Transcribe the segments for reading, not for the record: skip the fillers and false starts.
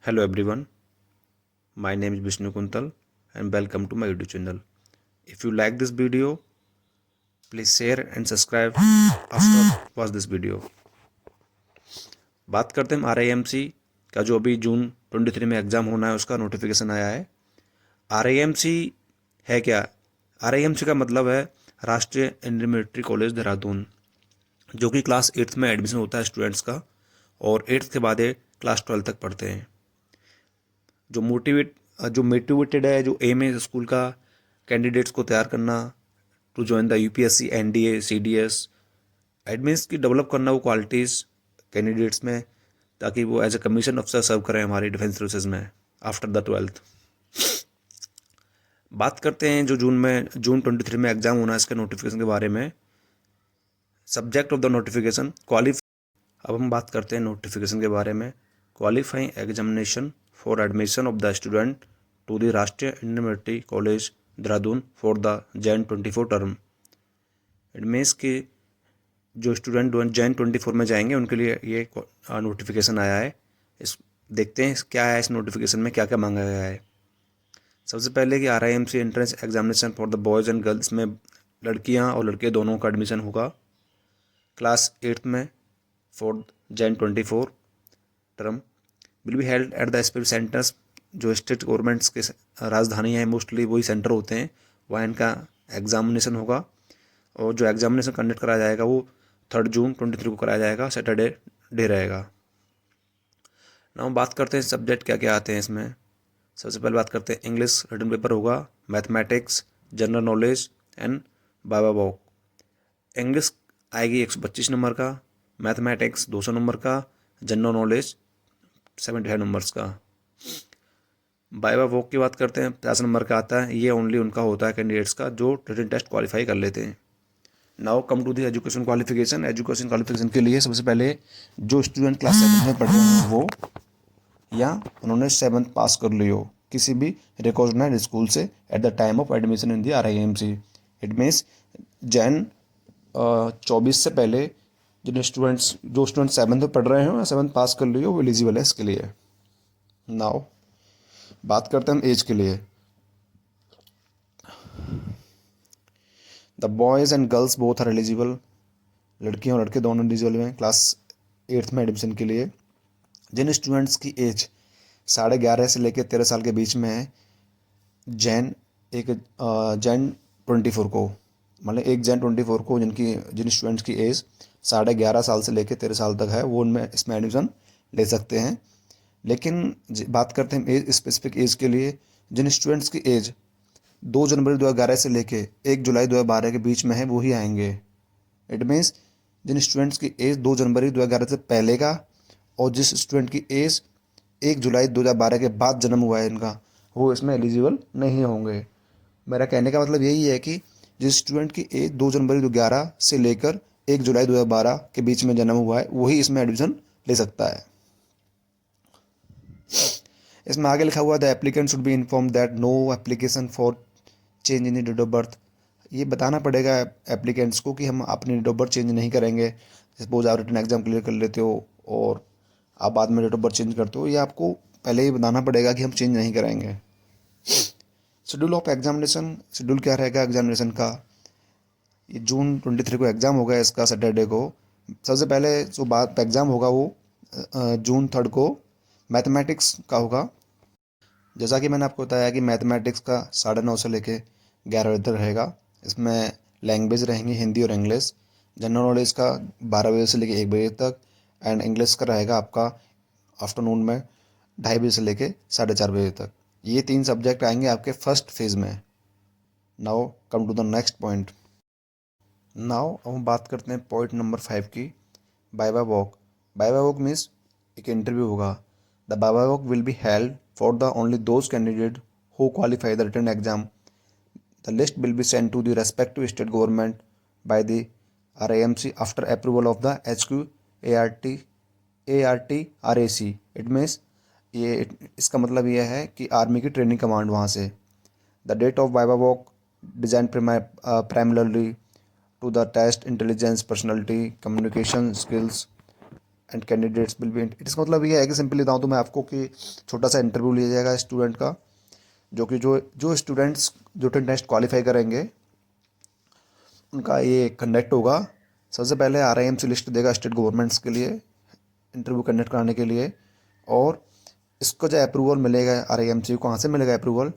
Hello everyone, my name is Vishnu Kuntal and welcome to my YouTube channel. If you like this video, please share and subscribe after watch this video. बात करते हैं RIMC का जो अभी जून 23 में exam होना है उसका नोटिफिकेशन आया है। RIMC है क्या? RIMC का मतलब है राष्ट्रीय इंटरमीडिएट कॉलेज देहरादून, जो कि क्लास 8th में एडमिशन होता है स्टूडेंट्स का और 8th के बाद क्लास 12 तक पढ़ते हैं। जो मोटिवेटेड है, जो एम है स्कूल का कैंडिडेट्स को तैयार करना to join the UPSC NDA CDS admins की डेवलप करना वो क्वालिटीज़ कैंडिडेट्स में, ताकि वो एज ए कमीशन अफसर सर्व करें हमारी डिफेंस सर्विसेज में आफ्टर द 12th। बात करते हैं जो जून 23 में एग्जाम होना है इसके नोटिफिकेशन के बारे में। सब्जेक्ट ऑफ द नोटिफिकेशन अब हम बात करते हैं नोटिफिकेशन के बारे में। Qualifying examination for admission of the student to the Rashtriya intermediate college Dehradun for the Jan 24 term. It means कि जो स्टूडेंट जैन 24 में जाएंगे उनके लिए ये नोटिफिकेशन आया है। इस देखते हैं क्या है इस नोटिफिकेशन में, क्या क्या मांगा गया है। सबसे पहले कि RIMC entrance examination for the boys and girls में लड़कियां और लड़के दोनों का एडमिशन होगा क्लास 8th में for Jain 24 term will be held at the specific centres. जो स्टेट गवर्नमेंट्स के राजधानी है मोस्टली वही सेंटर होते हैं, वहाँ इनका एग्जामिनेशन होगा। और जो एग्जामिनेशन कंडक्ट कराया जाएगा वो 3 जून 23 को कराया जाएगा, सैटरडे डे रहेगा। ना बात करते हैं सब्जेक्ट क्या क्या आते हैं इसमें। सबसे पहले बात करते हैं इंग्लिश रिटन पेपर होगा, mathematics, general knowledge and Baba walk. English आएगी 125 नंबर का, मैथमेटिक्स 200 नंबर का, जनरल नॉलेज 75 नंबर्स का। बाइवा वॉक की बात करते हैं 50 नंबर का आता है। ये ओनली उनका होता है कैंडिडेट्स का जो रिटन टेस्ट क्वालिफाई कर लेते हैं। Now come to the education qualification. Education qualification के लिए सबसे पहले जो स्टूडेंट क्लास 7 में पढ़ रहे हैं वो या उन्होंने 7th पास कर ली हो किसी भी रिकॉग्नाइज्ड स्कूल से at the time of admission in the RIMC। It means Jain 24 से पहले जो स्टूडेंट 7th में पढ़ रहे हो या 7th पास कर ली हो वो एलिजिबल है इसके लिए। नाउ बात करते हैं हम एज के लिए। The boys and girls both are eligible. लड़कियां और लड़के दोनों एलिजिबल हैं क्लास 8th में एडमिशन के लिए। जिन स्टूडेंट्स की एज 11.5 से लेकर 13 साल के बीच में है, जैन 24 को, मतलब 1 जैन 24 को जिन स्टूडेंट्स की एज 11.5 साल से लेकर 13 साल तक है वो उनमें इसमें एडमिशन ले सकते हैं। लेकिन बात करते हैं एज स्पेसिफिक एज के लिए, जिन स्टूडेंट्स की एज 2 जनवरी 2011 से लेके 1 जुलाई 2012 के बीच में है वो ही आएंगे। इट मीन्स जिन स्टूडेंट्स की एज 2 जनवरी 2011 से पहले का और जिस स्टूडेंट की एज 1 जुलाई 2012 के बाद जन्म हुआ है इनका, वो इसमें एलिजिबल नहीं होंगे। मेरा कहने का मतलब यही है कि जिस स्टूडेंट की एज 2 जनवरी 2011 से लेकर 1 जुलाई 2012 के बीच में जन्म हुआ है वही इसमें एडमिशन ले सकता है। इसमें आगे लिखा हुआ the applicant should be inform that no application for change in date of birth. ये बताना पड़ेगा एप्लीकेंट्स को कि हम अपनी डेट ऑफ बर्थ चेंज नहीं करेंगे। सपोज आप रिटन एग्जाम क्लियर कर लेते हो और आप बाद में डेट ऑफ बर्थ चेंज करते हो, ये आपको पहले ही बताना पड़ेगा कि हम चेंज नहीं करेंगे। शेड्यूल ऑफ एग्जामिनेशन, शेड्यूल क्या रहेगा एग्जामिनेशन का। ये जून 23 को एग्ज़ाम होगा इसका सैटरडे को। सबसे पहले जो बात एग्ज़ाम होगा वो जून 3 को मैथमेटिक्स का होगा। जैसा कि मैंने आपको बताया कि मैथमेटिक्स का 9:30 से लेके 11 बजे तक रहेगा। इसमें लैंग्वेज रहेंगी हिंदी और इंग्लिश। जनरल नॉलेज का 12 बजे से लेके 1 बजे तक एंड इंग्लिश का रहेगा आपका आफ्टरनून में 2:30 बजे से लेके 4:30 बजे तक। ये 3 सब्जेक्ट आएंगे आपके फर्स्ट फेज़ में। Now come to the next point. Now हम बात करते हैं पॉइंट नंबर 5 की, viva voce. Viva voce means एक इंटरव्यू होगा। The viva voce will be held for the only those candidate who qualify the written exam. The list will be send to the respective state government by the RIMC after approval of the HQ ART RAC। It means इसका मतलब यह है कि army की training command वहाँ से। The date of viva voce designed primarily to the test intelligence personality communication skills and candidates will be, it इसका मतलब ये है कि सिंपली बताऊँ तो मैं आपको कि छोटा सा इंटरव्यू लिया जाएगा स्टूडेंट का, जो कि जो स्टूडेंट्स जो टेस्ट क्वालिफाई करेंगे उनका ये कंडक्ट होगा। सबसे पहले RIMC लिस्ट देगा स्टेट गवर्नमेंट्स के लिए इंटरव्यू कंडक्ट कराने के लिए, और इसको जो अप्रूवल मिलेगा RIMC को, कहाँ से मिलेगा approval?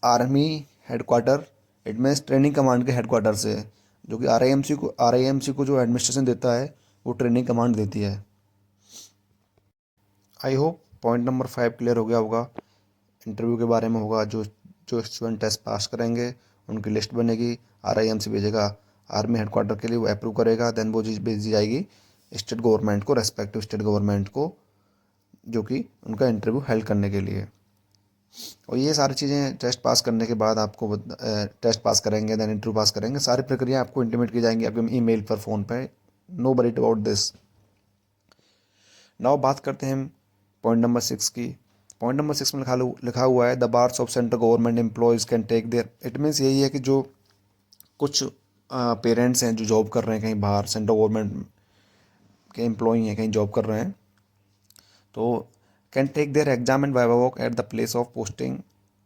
Army headquarter, it means training command के हेडक्वार्टर से, जो कि RIMC को जो एडमिनिस्ट्रेशन देता है वो ट्रेनिंग कमांड देती है। I hope point number 5 clear हो गया होगा। इंटरव्यू के बारे में होगा, जो जो स्टूडेंट टेस्ट पास करेंगे उनकी लिस्ट बनेगी, RIMC भेजेगा आर्मी हेडक्वार्टर के लिए, वो अप्रूव करेगा, देन वो चीज़ भेजी जाएगी स्टेट गवर्नमेंट को, रेस्पेक्टिव स्टेट गवर्नमेंट को, जो कि उनका इंटरव्यू हेल्ड करने के लिए। और ये सारी चीज़ें टेस्ट पास करने के बाद आपको टेस्ट पास करेंगे देन इंटरव्यू पास करेंगे, सारी प्रक्रिया आपको इंटीमेट की जाएंगी आपके ईमेल पर, फ़ोन पे, no worry about this. Now बात करते हैं पॉइंट नंबर 6 की। पॉइंट नंबर 6 में लिखा हुआ है the bars of central government employees can take their, it means यही है कि जो कुछ पेरेंट्स हैं जो जॉब कर रहे हैं कहीं बाहर, सेंट्रल गवर्नमेंट के एम्प्लॉई हैं, कहीं जॉब कर रहे हैं, तो can take their exam and viva voce at the place of posting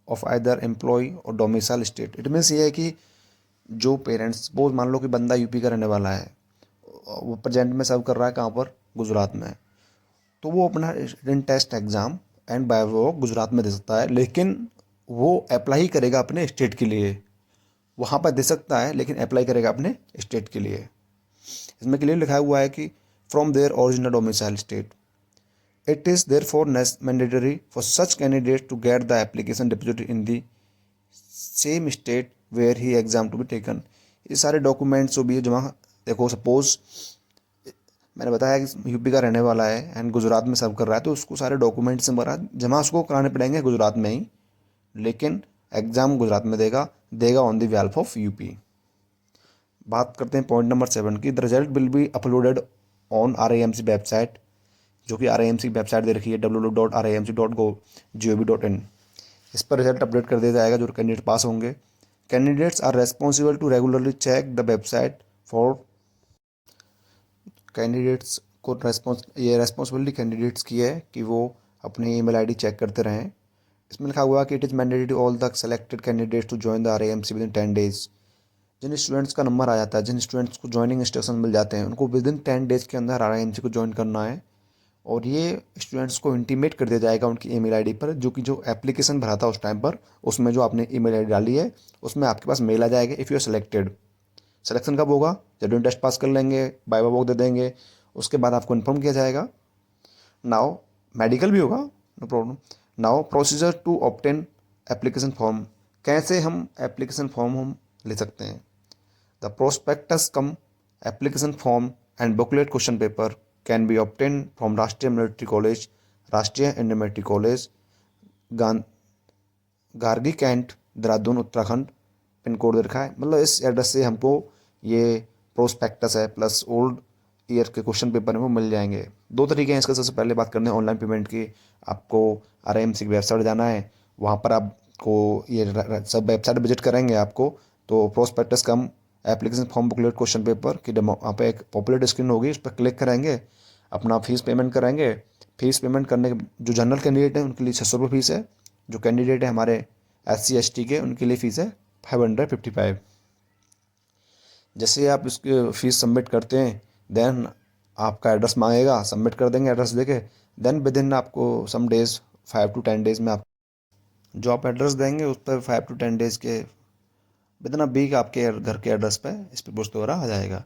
of either employ और डोमिसाइल स्टेट। इट मीन्स ये है कि जो पेरेंट्स, वो मान लो कि बंदा यूपी का रहने वाला है, वो प्रेजेंट में सर्व कर रहा है कहाँ पर? गुजरात में, तो वो अपना written test exam and viva voce Gujarat में दे सकता है, लेकिन वो अप्लाई करेगा अपने स्टेट के लिए। वहाँ पर दे सकता है लेकिन अप्लाई करेगा अपने स्टेट के लिए। इसमें क्लियर लिखा हुआ है कि from their original domicile state, it is there for mandatory for such candidate to get the application deposited in the same state where he exam to be taken. ये सारे डॉक्यूमेंट्स जो भी है जमा, देखो सपोज मैंने बताया कि यूपी का रहने वाला है एंड गुजरात में सर्व कर रहा है, तो उसको सारे डॉक्यूमेंट्स जमा उसको कराने पड़ेंगे गुजरात में ही, लेकिन एग्ज़ाम गुजरात में देगा देगा on the behalf of UP. बात करते हैं पॉइंट नंबर 7 की। The result will be uploaded on RIMC website, जो कि RIMC वेबसाइट दे रखी है www.rimc.gov.in। इस पर रिजल्ट अपडेट कर दिया जाएगा जो कैंडिडेट पास होंगे। Candidates are responsible to regularly check the website for, candidates को रेस्पॉन्सिबिलिटी कैंडिडेट्स की है कि वो अपनी ईमेल आईडी चेक करते रहें। इसमें लिखा हुआ है कि it is mandatory all the selected candidates to join the RIMC within 10 days. जिन स्टूडेंट्स का नंबर आ जाता है, जिन स्टूडेंट्स को ज्वाइनिंग इंस्ट्रक्शन मिल जाते हैं, उनको विद इन 10 डेज के अंदर RIMC को ज्वाइन करना है, और ये स्टूडेंट्स को इंटीमेट कर दिया जाएगा उनकी ईमेल आईडी पर, जो कि जो एप्लीकेशन भरा था उस टाइम पर, उसमें जो आपने ईमेल आईडी डाली है उसमें आपके पास मेल आ जाएगा if you are selected. Selection कब होगा? जब टेस्ट पास कर लेंगे, वाइवा वॉक दे देंगे, उसके बाद आपको इन्फॉर्म किया जाएगा। नाउ मेडिकल भी होगा, no problem. Now procedure to obtain application form, कैसे हम एप्लीकेशन फॉर्म हम ले सकते हैं? The prospectus cum application form and booklet question paper can be obtain from Rashtriya military college, Rashtriya Indian military college, Garhi cantt, Dehradun, Uttarakhand. Pin code दे रखा है, मतलब इस एड्रेस से हमको ये प्रोस्पेक्टस है प्लस ओल्ड ईयर के क्वेश्चन पेपर में वो मिल जाएंगे। दो तरीके हैं इसका। सबसे पहले बात करते हैं ऑनलाइन पेमेंट की। आपको RIMC की वेबसाइट जाना है, वहाँ पर आपको ये सब वेबसाइट विजिट करेंगे आपको, तो prospectus cum application form booklet question paper की डेमो वहाँ पे एक पॉपुलर स्क्रीन होगी, उस पर क्लिक करेंगे, अपना फीस पेमेंट करेंगे। फीस पेमेंट करने के जो जनरल कैंडिडेट हैं उनके लिए 600 रुपये फीस है, जो कैंडिडेट है हमारे SC ST के, उनके लिए फ़ीस है 555। जैसे आप इसकी फ़ीस सबमिट करते हैं, देन आपका एड्रेस मांगेगा, सबमिट कर देंगे एड्रेस देके, देन विद इन आपको सम डेज़ 5 to 10 डेज़ में आप जो आप एड्रेस देंगे उस पर 5 to 10 डेज़ के विद इन अ वीक आपके घर के एड्रेस पे इस पर पोस्ट वगैरह आ जाएगा।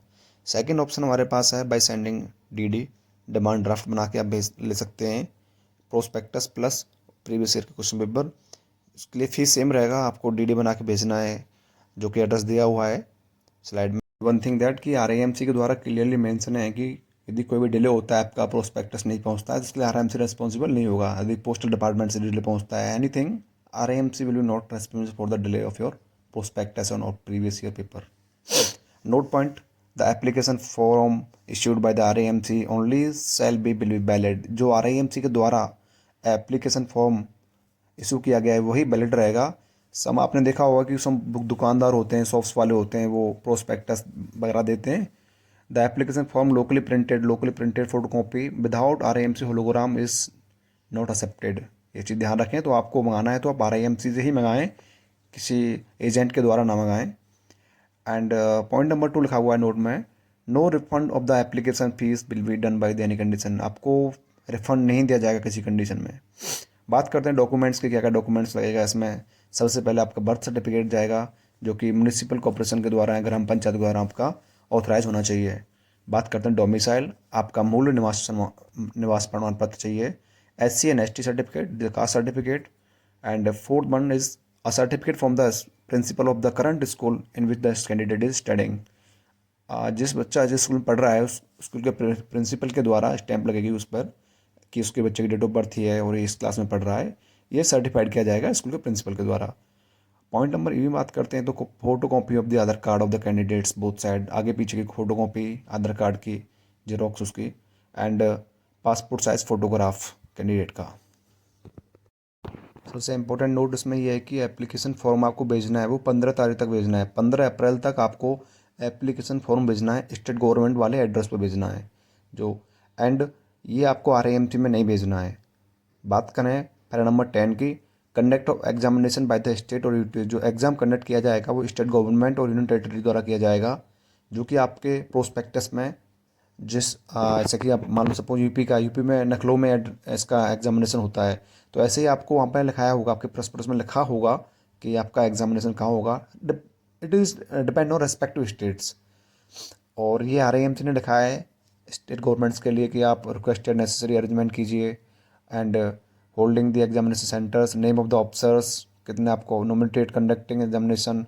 सेकंड ऑप्शन हमारे पास है by sending DD, demand draft बना के आप भेज ले सकते हैं प्रोस्पेक्टस प्लस प्रीवियस ईयर के क्वेश्चन पेपर। उसके लिए फ़ीस सेम रहेगा, आपको DD बना के भेजना है जो कि एड्रेस दिया हुआ है स्लाइड में। वन थिंग दैट कि RIMC के द्वारा क्लियरली मेंशन है कि यदि कोई भी डिले होता है, आपका प्रोस्पेक्टस नहीं पहुंचता है, तो इसके लिए RIMC रिस्पॉन्सिबल नहीं होगा। यदि पोस्टल डिपार्टमेंट से डिले पहुंचता है anything, RIMC will be not responsible for the delay of your prospectus on or previous year paper. Note point: the application form issued by the RIMC only shall be valid. जो RIMC के द्वारा application form issue किया गया है वही valid रहेगा। सम आपने देखा होगा कि सम दुकानदार होते हैं, शॉप्स वाले होते हैं, वो प्रोस्पेक्टस वगैरह देते हैं, the application form locally printed photocopy without RIMC hologram is not accepted. ये चीज़ ध्यान रखें। तो आपको मंगाना है तो आप RIMC से ही मंगाएं, किसी एजेंट के द्वारा ना मंगाएं। एंड पॉइंट नंबर 2 लिखा हुआ है नोट में, no refund of the application fees will be done by the any condition. आपको रिफंड नहीं दिया जाएगा किसी कंडीशन में। बात करते हैं डॉक्यूमेंट्स के, क्या क्या डॉक्यूमेंट्स लगेगा इसमें। सबसे पहले आपका बर्थ सर्टिफिकेट जाएगा, जो कि म्यूनिसिपल कॉर्पोरेशन के द्वारा, ग्राम पंचायत के द्वारा आपका ऑथराइज होना चाहिए। बात करते हैं डोमिसाइल, आपका मूल निवास प्रमाण पत्र चाहिए। SC and ST certificate, the caste certificate. And fourth one is a certificate from the principle of the current school in which the candidate is studying. जिस बच्चा जिस स्कूल में पढ़ रहा है उस स्कूल के प्रिंसिपल के द्वारा स्टैंप लगेगी उस पर कि उसके बच्चे की डेट ऑफ बर्थ ही है और ये इस क्लास में पढ़ रहा है, ये सर्टिफाइड किया जाएगा स्कूल के प्रिंसिपल के द्वारा। पॉइंट नंबर ई बात करते हैं तो photo copy of the Aadhaar card of the candidates both side, आगे पीछे की फोटो कॉपी आधार कार्ड की, जेरोक्स उसकी, and passport size photograph candidate का। सबसे इंपॉर्टेंट नोट इसमें यह है कि एप्लीकेशन फॉर्म आपको भेजना है वो 15 तारीख तक भेजना है। 15 अप्रैल तक आपको एप्लीकेशन फॉर्म भेजना है, स्टेट गवर्नमेंट वाले एड्रेस पर भेजना है जो, एंड ये आपको RIMC में नहीं भेजना है। बात करें पैरा नंबर 10 की, conduct of examination by the state और यूटी। जो एग्ज़ाम कंडक्ट किया जाएगा वो स्टेट गवर्नमेंट और यूनियन टेरिटरी द्वारा किया जाएगा, जो कि आपके प्रोस्पेक्टस में जिस जैसे कि आप मान लो सपोज यूपी में नखलो में इसका एग्जामिनेशन होता है, तो ऐसे ही आपको वहाँ पर लिखाया होगा, आपके प्रॉस्पेक्टस में लिखा होगा कि आपका एग्जामिनेशन कहाँ होगा। It is depend on respective states. और ये RIMC ने लिखा है स्टेट गवर्नमेंट्स के लिए कि आप रिक्वेस्टेड नेसेसरी अरेंजमेंट कीजिए, and holding the examination centres, name of the officers, कितने आपको नॉमिनेटेड कंडक्टिंग एग्जामिनेशन,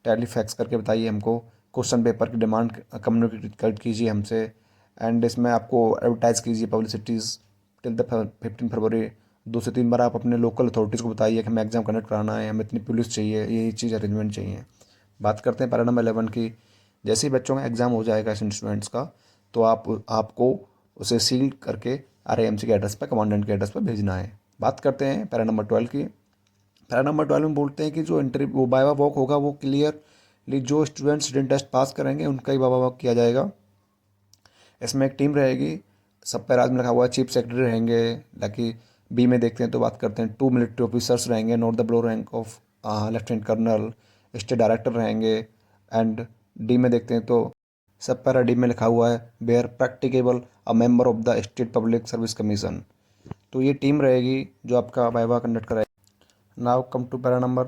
टेलीफैक्स करके बताइए हमको, क्वेश्चन पेपर की डिमांड कम्युनिकेट कीजिए हमसे, एंड इसमें आपको एडवर्टाइज कीजिए पब्लिसिटीज़ टिल द 15 फरवरी। 2 से 3 बार आप अपने लोकल अथॉरिटीज़ को बताइए कि हमें एग्जाम कंडक्ट कराना है, हमें इतनी पुलिस चाहिए, ये चीज़ अरेंजमेंट चाहिए। बात करते हैं पैरा नंबर 11 की, जैसे ही बच्चों का एग्ज़ाम हो जाएगा स्टूडेंट्स का, तो आपको उसे सील करके RIMC के एड्रेस पर, कमांडेंट के एड्रेस पर भेजना है। बात करते हैं पैरा नंबर 12 की। पैरा नंबर 12 में बोलते हैं कि जो इंटरव्यू वो वाइवा वॉक होगा वो क्लियरली जो स्टूडेंट्स रिटन टेस्ट पास करेंगे उनका ही वाइवा वॉक किया जाएगा। इसमें एक टीम रहेगी, सब पैराज में लिखा हुआ है चीफ सेक्रेटरी रहेंगे, ताकि बी में देखते हैं तो बात करते हैं 2 मिलिट्री ऑफिसर्स रहेंगे, not the below rank of lieutenant colonel, state director रहेंगे, एंड डी में देखते हैं तो सब पैरा डी में लिखा हुआ है where practicable a member of the state public service commission. तो ये टीम रहेगी जो आपका वाइवा कंडक्ट कराएगी। Now come to para number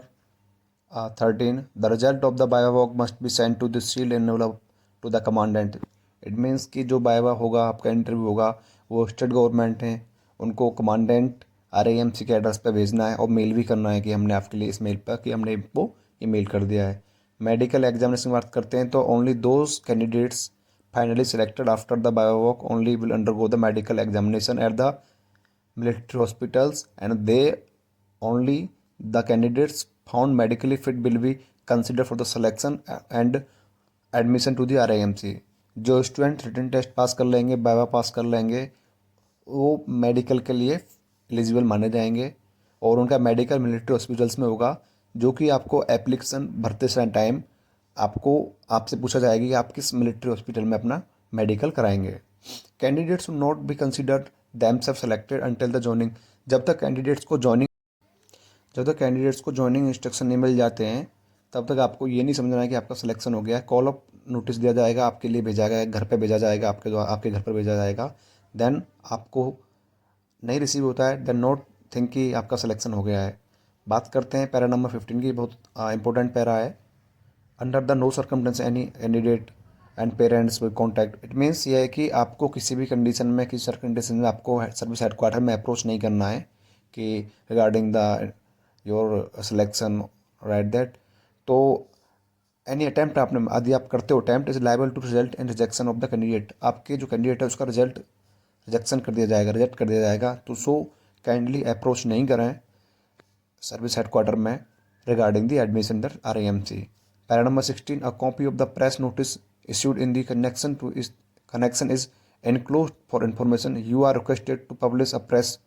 13, the result of the viva voce must be send to the sealed envelope to the commandant. It means कि जो viva होगा, आपका इंटरव्यू होगा, वो स्टेट गवर्नमेंट है, उनको कमांडेंट RIMC के एड्रेस पे भेजना है और मेल भी करना है कि हमने आपके लिए इस मेल पर कि हमने वो ये मेल कर दिया है। मेडिकल एग्जामिनेशन की बात करते हैं तो only those candidates finally selected after the viva walk only will undergo the medical examination at the military hospitals, and they only the candidates found medically fit will be considered for the selection and admission to the RIMC। जो student written test pass कर लेंगे, viva पास कर लेंगे, वो medical के लिए eligible माने जाएंगे और उनका मेडिकल मिलिट्री हॉस्पिटल्स में होगा, जो कि आपको एप्लीकेशन भरते समय टाइम आपसे पूछा जाएगा कि आप किस मिलिट्री हॉस्पिटल में अपना मेडिकल कराएंगे। Candidates will not be considered themselves selected until the joining। जब तक कैंडिडेट्स को जॉइनिंग इंस्ट्रक्शन नहीं मिल जाते हैं तब तक आपको ये नहीं समझना है कि आपका सिलेक्शन हो गया है। कॉल अप नोटिस दिया जाएगा, आपके लिए भेजा गया, घर पे भेजा जाएगा, आपके घर पर भेजा जाएगा। देन आपको नहीं रिसीव होता है, देन नोट थिंक कि आपका सिलेक्शन हो गया है। बात करते हैं पैरा नंबर 15 की, बहुत इंपॉर्टेंट पैरा है। Under the no circumstance any candidate and parents will contact. It means ये है कि आपको किसी भी कंडीशन में, किसी कंडीशन में आपको सर्विस हेडक्वार्टर में अप्रोच नहीं करना है कि regarding the your selection right that. तो एनी अटैम्प्ट आपने यदि आप करते हो, attempt is liable to result in rejection of the candidate. आपके जो कैंडिडेट है उसका रिजल्ट रिजेक्शन कर दिया जाएगा, रिजेक्ट कर दिया जाएगा। तो सो काइंडली अप्रोच नहीं करें सर्विस हेडक्वार्टर में regarding the admission through RIMC। Para number 16, a copy of the press notice issued in the connection is enclosed for information। You are requested to publish a press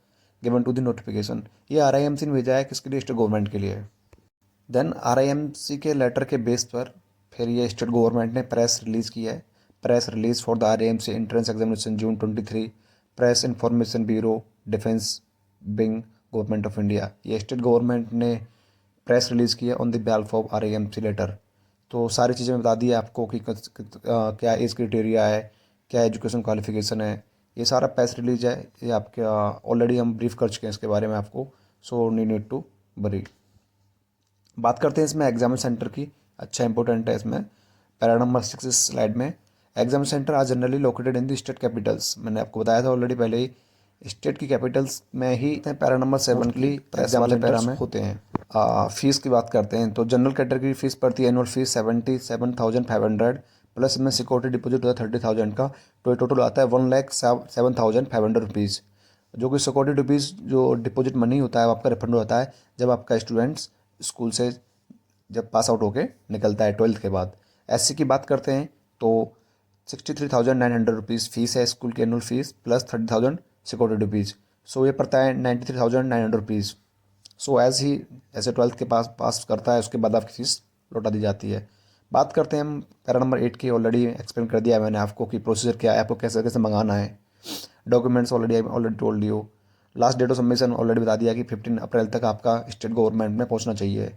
given to the notification। ये RIMC ने भेजा है किसके लिए, state government के लिए। Then RIMC के letter के बेस पर फिर ये स्टेट गवर्नमेंट ने प्रेस रिलीज़ की है। Press release for the RAMC entrance examination June 23, press information bureau, defence wing, government of India. ये स्टेट गवर्नमेंट ने प्रेस रिलीज़ की है on the behalf of RAMC letter. तो सारी चीज़ें बता दी है आपको कि क्या एज क्राइटेरिया है, क्या एजुकेशन क्वालिफिकेशन है, ये सारा प्रेस रिलीज है। ये आपके ऑलरेडी हम ब्रीफ कर चुके हैं इसके बारे में आपको, सो नीड टू वरी। बात करते हैं इसमें एग्जाम सेंटर की। अच्छा इंपॉर्टेंट है इसमें। पैरा नंबर 6 इस स्लाइड में, exam centre are generally located in the state capitals. मैंने आपको बताया था ऑलरेडी पहले ही, स्टेट की कैपिटल्स में ही पैरा नंबर 7 की प्रेस वाले पैरा में होते हैं। फीस की बात करते हैं तो जनरल कैटेगरी फीस पड़ती है एनुअल फीस 77,500 प्लस में सिक्योरिटी डिपॉजिट होता है 30,000 का, तो ये टोटल आता है 1,07,500 रुपीज़। जो कि सिक्योरिटी रुपीज़ जो डिपॉजिट मनी होता है आपका रिफंड होता है जब आपका स्टूडेंट्स स्कूल से जब पास आउट होके निकलता है 12th के बाद। SC की बात करते हैं तो 63,900 रुपीज़ फीस है स्कूल की annual fees plus 30,000 security rupees. So ये पड़ता है 93,900 रुपीज़। सो ऐसे 12th के पास करता है उसके बाद आपकी फीस लौटा दी जाती है। बात करते हैं हम पैरा नंबर 8 की। ऑलरेडी एक्सप्लेन कर दिया है मैंने आपको कि प्रोसीजर क्या है, आपको कैसे कैसे मंगाना है। Documents already told you. Last date of submission already बता दिया कि 15 अप्रैल तक आपका स्टेट गवर्नमेंट में पहुंचना चाहिए,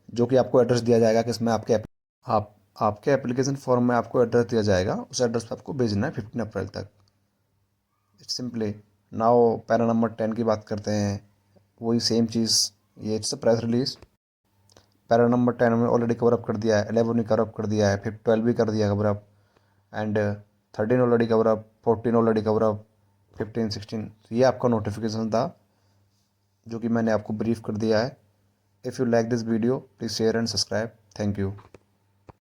जो कि आपको एड्रेस दिया जाएगा कि इसमें आपके एप्लीकेशन फॉर्म में आपको एड्रेस दिया जाएगा, उस एड्रेस पर आपको भेजना है 15 अप्रैल तक। It's simply. Now para number 10 की बात करते हैं, वही सेम चीज़। ये it's press release. Para number 10 में ऑलरेडी कवर अप कर दिया है, 11 भी कवर अप कर दिया है, फिर 12 भी कर दिया cover up, and 13 already cover up, 14 already cover up, 15 16। ये आपका नोटिफिकेशन था जो कि मैंने आपको ब्रीफ कर दिया है। If you like this video, please share and subscribe. Thank you.